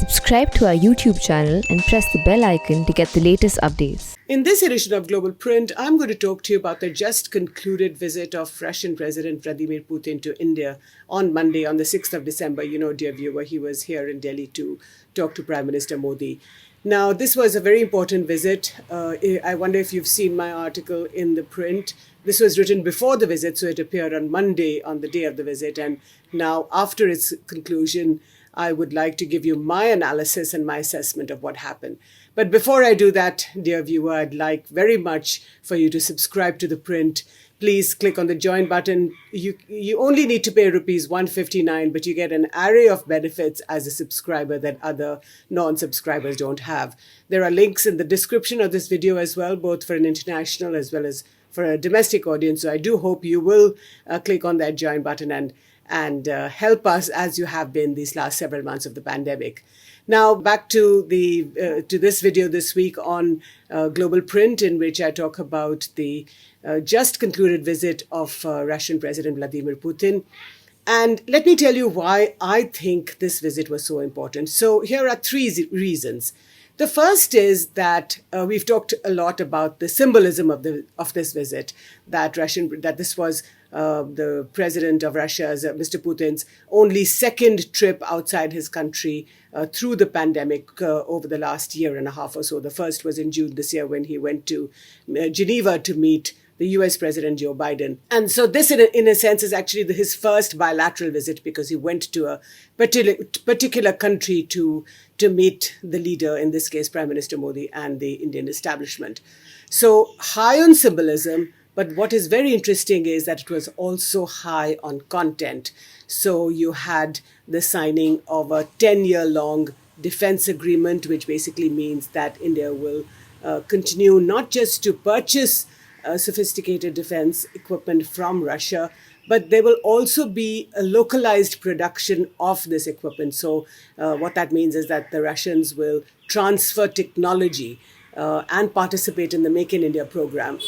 Subscribe to our YouTube channel and press the bell icon to get the latest updates. In this edition of Global Print, I'm going to talk to you about the just concluded visit of Russian President Vladimir Putin to India on Monday, on the 6th of December. You know, dear viewer, he was here in Delhi to talk to Prime Minister Modi. Now, this was a very important visit. I wonder if you've seen my article in ThePrint. This was written before the visit, so it appeared on Monday, on the day of the visit. And now, after its conclusion, I would like to give you my analysis and my assessment of what happened. But before I do that, dear viewer, I'd like very much for you to subscribe to ThePrint. Please click on the join button. You only need to pay rupees 159, but you get an array of benefits as a subscriber that other non-subscribers don't have. There are links in the description of this video as well, both for an international as well as for a domestic audience. So I do hope you will click on that join button and help us as you have been these last several months of the pandemic. Now, back to this video this week on Global Print, in which I talk about the just concluded visit of Russian President Vladimir Putin. And let me tell you why I think this visit was so important. So here are three reasons. The first is that we've talked a lot about the symbolism of this visit, that this was the president of Russia's, Mr. Putin's, only second trip outside his country through the pandemic over the last year and a half or so. The first was in June this year when he went to Geneva to meet the US President Joe Biden. And so this, in a sense, is actually his first bilateral visit, because he went to a particular country to meet the leader, in this case, Prime Minister Modi, and the Indian establishment. So high on symbolism, but what is very interesting is that it was also high on content. So you had the signing of a 10-year-long defense agreement, which basically means that India will continue not just to purchase sophisticated defense equipment from Russia, but there will also be a localized production of this equipment. So what that means is that the Russians will transfer technology and participate in the Make in India program,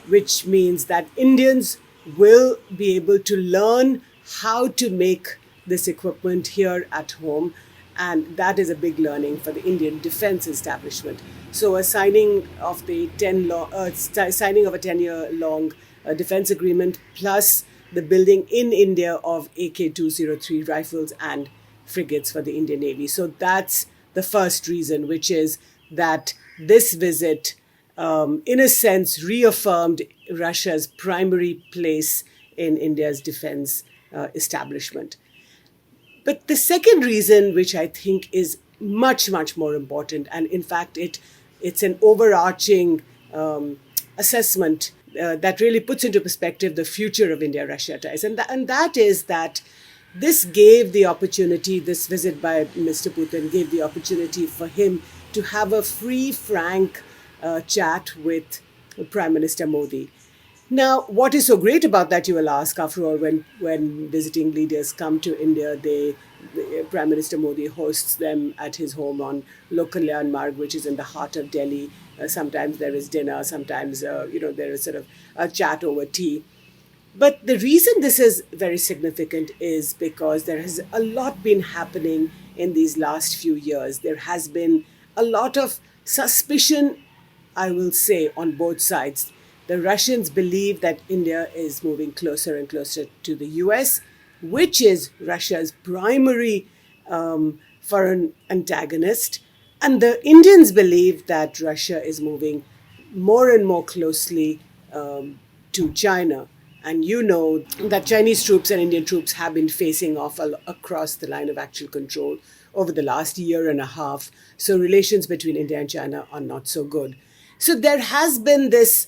which means that Indians will be able to learn how to make this equipment here at home. And that is a big learning for the Indian defense establishment. So a signing of a 10-year-long defense agreement, plus the building in India of AK-203 rifles and frigates for the Indian Navy. So that's the first reason, which is that this visit, in a sense, reaffirmed Russia's primary place in India's defense establishment. But the second reason, which I think is much, much more important, and in fact, it's an overarching assessment that really puts into perspective the future of India-Russia ties. And that is that this visit by Mr. Putin gave the opportunity for him to have a free, frank chat with Prime Minister Modi. Now, what is so great about that, you will ask? After all, when visiting leaders come to India, Prime Minister Modi hosts them at his home on Lok Kalyan Marg, which is in the heart of Delhi. Sometimes there is dinner, sometimes there is sort of a chat over tea. But the reason this is very significant is because there has a lot been happening in these last few years. There has been a lot of suspicion, I will say, on both sides. The Russians believe that India is moving closer and closer to the US, which is Russia's primary foreign antagonist. And the Indians believe that Russia is moving more and more closely to China. And you know that Chinese troops and Indian troops have been facing off across the line of actual control over the last year and a half. So relations between India and China are not so good. So there has been this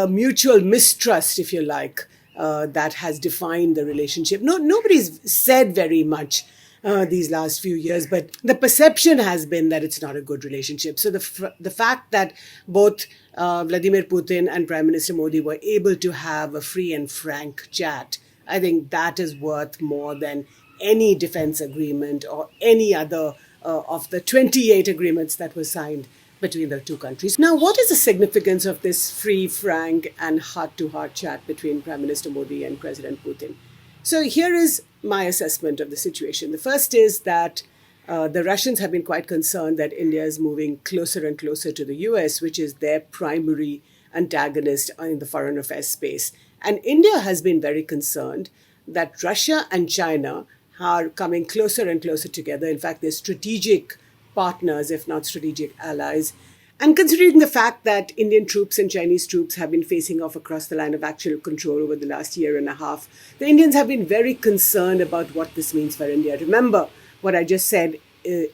mutual mistrust, if you like, that has defined the relationship. Nobody's said very much these last few years, but the perception has been that it's not a good relationship. So the fact that both Vladimir Putin and Prime Minister Modi were able to have a free and frank chat, I think that is worth more than any defense agreement or any other of the 28 agreements that were signed between the two countries. Now, what is the significance of this free, frank, and heart-to-heart chat between Prime Minister Modi and President Putin? So here is my assessment of the situation. The first is that the Russians have been quite concerned that India is moving closer and closer to the US, which is their primary antagonist in the foreign affairs space. And India has been very concerned that Russia and China are coming closer and closer together. In fact, they're strategic partners, if not strategic allies. And considering the fact that Indian troops and Chinese troops have been facing off across the line of actual control over the last year and a half, the Indians have been very concerned about what this means for India. Remember what I just said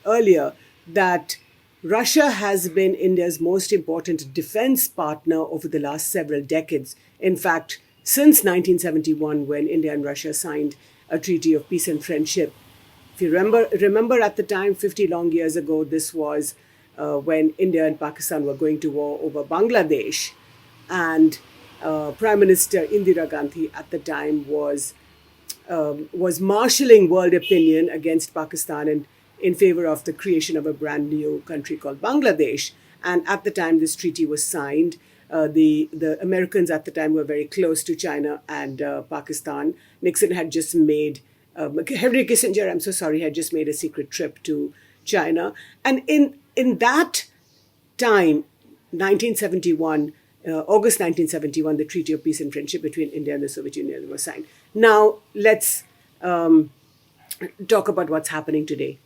earlier, that Russia has been India's most important defense partner over the last several decades. In fact, since 1971, when India and Russia signed a treaty of peace and friendship. If you remember at the time, 50 long years ago, this was when India and Pakistan were going to war over Bangladesh. And Prime Minister Indira Gandhi at the time was marshalling world opinion against Pakistan and in favor of the creation of a brand new country called Bangladesh. And at the time this treaty was signed, the Americans at the time were very close to China and Pakistan. Nixon had just made, Henry Kissinger, I'm so sorry, had just made a secret trip to China. And in that time, 1971, August 1971, the Treaty of Peace and Friendship between India and the Soviet Union was signed. Now, let's talk about what's happening today.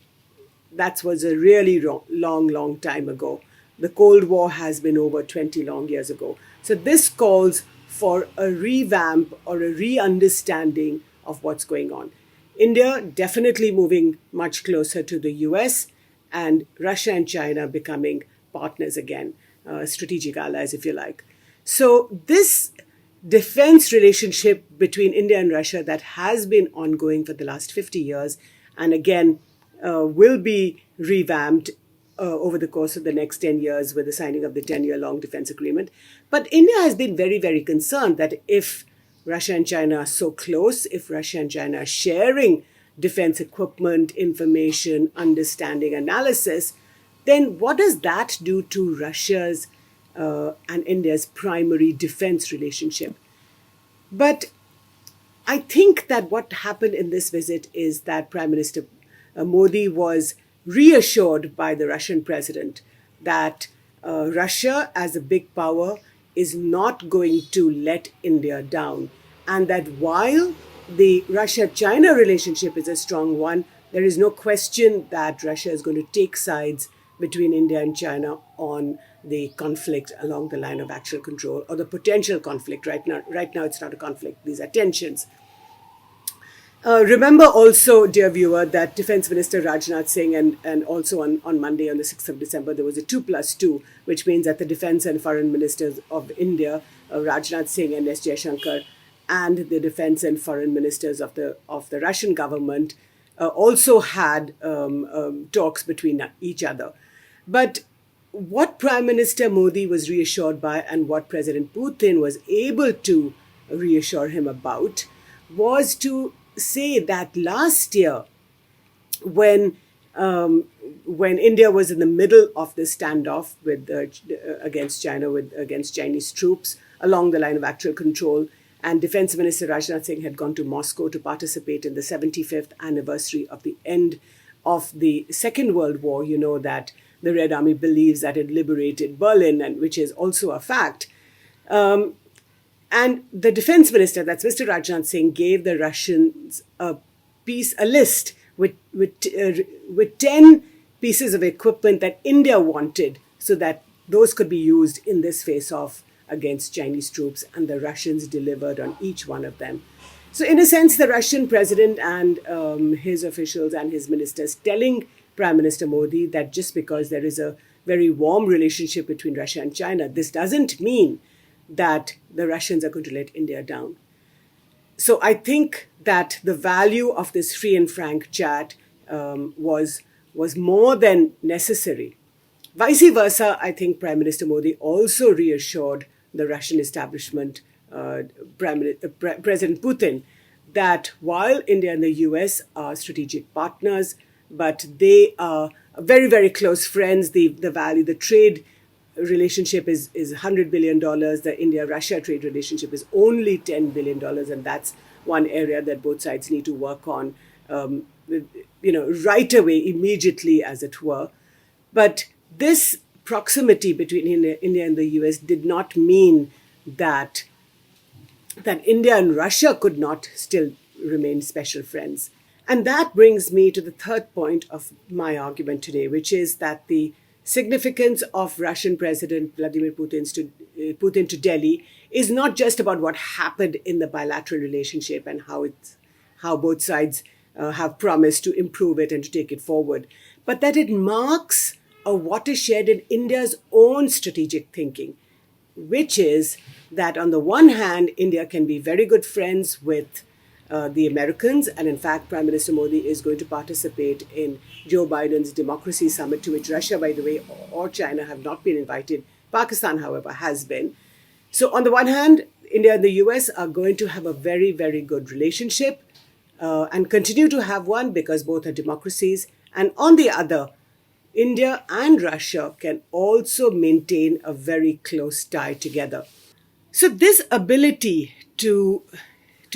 That was a really long time ago. The Cold War has been over 20 long years ago. So this calls for a revamp or a re-understanding of what's going on. India definitely moving much closer to the US, and Russia and China becoming partners again, strategic allies, if you like. So this defense relationship between India and Russia that has been ongoing for the last 50 years, and again, will be revamped over the course of the next 10 years with the signing of the 10-year-long defense agreement. But India has been very, very concerned that if Russia and China are so close, if Russia and China are sharing defense equipment, information, understanding, analysis, then what does that do to Russia's and India's primary defense relationship? But I think that what happened in this visit is that Prime Minister Modi was reassured by the Russian president that Russia, as a big power, is not going to let India down. And that while the Russia-China relationship is a strong one, there is no question that Russia is going to take sides between India and China on the conflict along the line of actual control, or the potential conflict. Right now, it's not a conflict. These are tensions. Remember also, dear viewer, that Defense Minister Rajnath Singh and also on Monday, on the 6th of December, there was a 2+2, which means that the defense and foreign ministers of India, Rajnath Singh and S. Jaishankar, and the defense and foreign ministers of the Russian government also had talks between each other. But what Prime Minister Modi was reassured by, and what President Putin was able to reassure him about, was to say that last year, when India was in the middle of the standoff against China, against Chinese troops along the line of actual control, and Defense Minister Rajnath Singh had gone to Moscow to participate in the 75th anniversary of the end of the Second World War. You know that the Red Army believes that it liberated Berlin, and which is also a fact. And the defense minister, that's Mr. Rajnath Singh, gave the Russians a list with 10 pieces of equipment that India wanted, so that those could be used in this face-off against Chinese troops, and the Russians delivered on each one of them. So in a sense, the Russian president and his officials and his ministers telling Prime Minister Modi that just because there is a very warm relationship between Russia and China, this doesn't mean that the Russians are going to let India down. So I think that the value of this free and frank chat was more than necessary. Vice versa, I think Prime Minister Modi also reassured the Russian establishment, President Putin, that while India and the US are strategic partners, but they are very, very close friends. The trade relationship is $100 billion. The India-Russia trade relationship is only $10 billion. And that's one area that both sides need to work on. right away, immediately, as it were. But this proximity between India and the US did not mean that India and Russia could not still remain special friends. And that brings me to the third point of my argument today, which is that the significance of Russian President Vladimir Putin to Delhi is not just about what happened in the bilateral relationship and how both sides have promised to improve it and to take it forward, but that it marks a watershed in India's own strategic thinking, which is that on the one hand, India can be very good friends with the Americans, and in fact, Prime Minister Modi is going to participate in Joe Biden's Democracy Summit, to which Russia, by the way, or China have not been invited. Pakistan, however, has been. So on the one hand, India and the US are going to have a very, very good relationship and continue to have one because both are democracies. And on the other, India and Russia can also maintain a very close tie together. So this ability to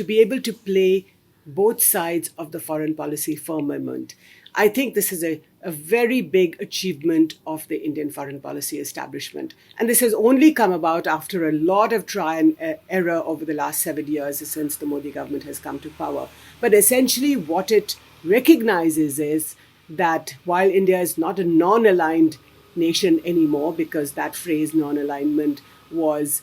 be able to play both sides of the foreign policy firmament, I think this is a very big achievement of the Indian foreign policy establishment. And this has only come about after a lot of try and error over the last 7 years since the Modi government has come to power. But essentially what it recognizes is that while India is not a non-aligned nation anymore, because that phrase non-alignment was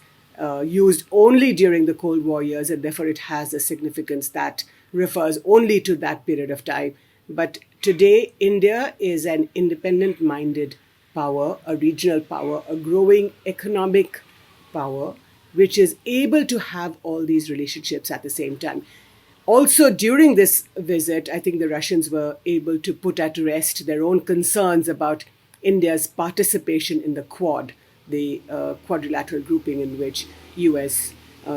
used only during the Cold War years, and therefore it has a significance that refers only to that period of time. But today, India is an independent-minded power, a regional power, a growing economic power, which is able to have all these relationships at the same time. Also, during this visit, I think the Russians were able to put at rest their own concerns about India's participation in the Quad, the quadrilateral grouping in which US,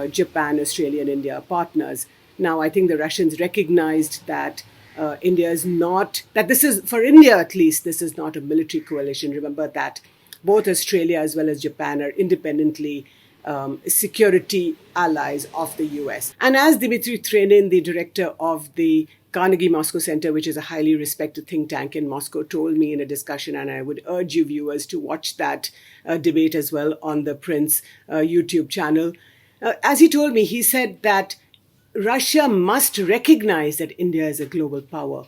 Japan, Australia, and India are partners. Now, I think the Russians recognized that India is not, that this is, for India at least, this is not a military coalition. Remember that both Australia as well as Japan are independently security allies of the US. And as Dmitry Trenin, the director of the Carnegie Moscow Center, which is a highly respected think tank in Moscow, told me in a discussion, and I would urge you viewers to watch that debate as well on ThePrint's YouTube channel. As he told me, he said that Russia must recognize that India is a global power,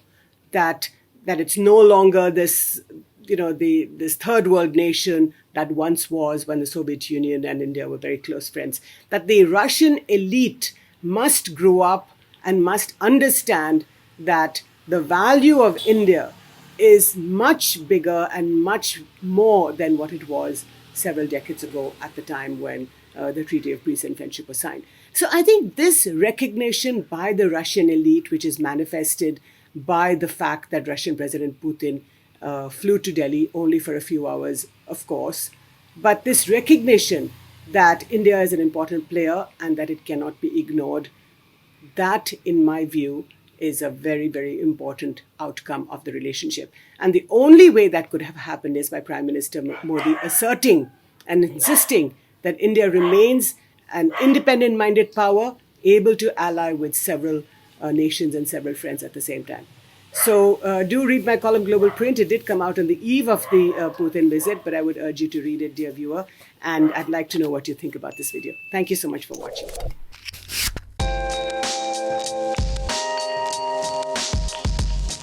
that it's no longer this, this third world nation that once was when the Soviet Union and India were very close friends, that the Russian elite must grow up and must understand that the value of India is much bigger and much more than what it was several decades ago at the time when the Treaty of Peace and Friendship was signed. So I think this recognition by the Russian elite, which is manifested by the fact that Russian President Putin flew to Delhi only for a few hours, of course, but this recognition that India is an important player and that it cannot be ignored, that, in my view, is a very, very important outcome of the relationship. And the only way that could have happened is by Prime Minister Modi asserting and insisting that India remains an independent-minded power, able to ally with several nations and several friends at the same time. So do read my column, Global Print. It did come out on the eve of the Putin visit, but I would urge you to read it, dear viewer. And I'd like to know what you think about this video. Thank you so much for watching.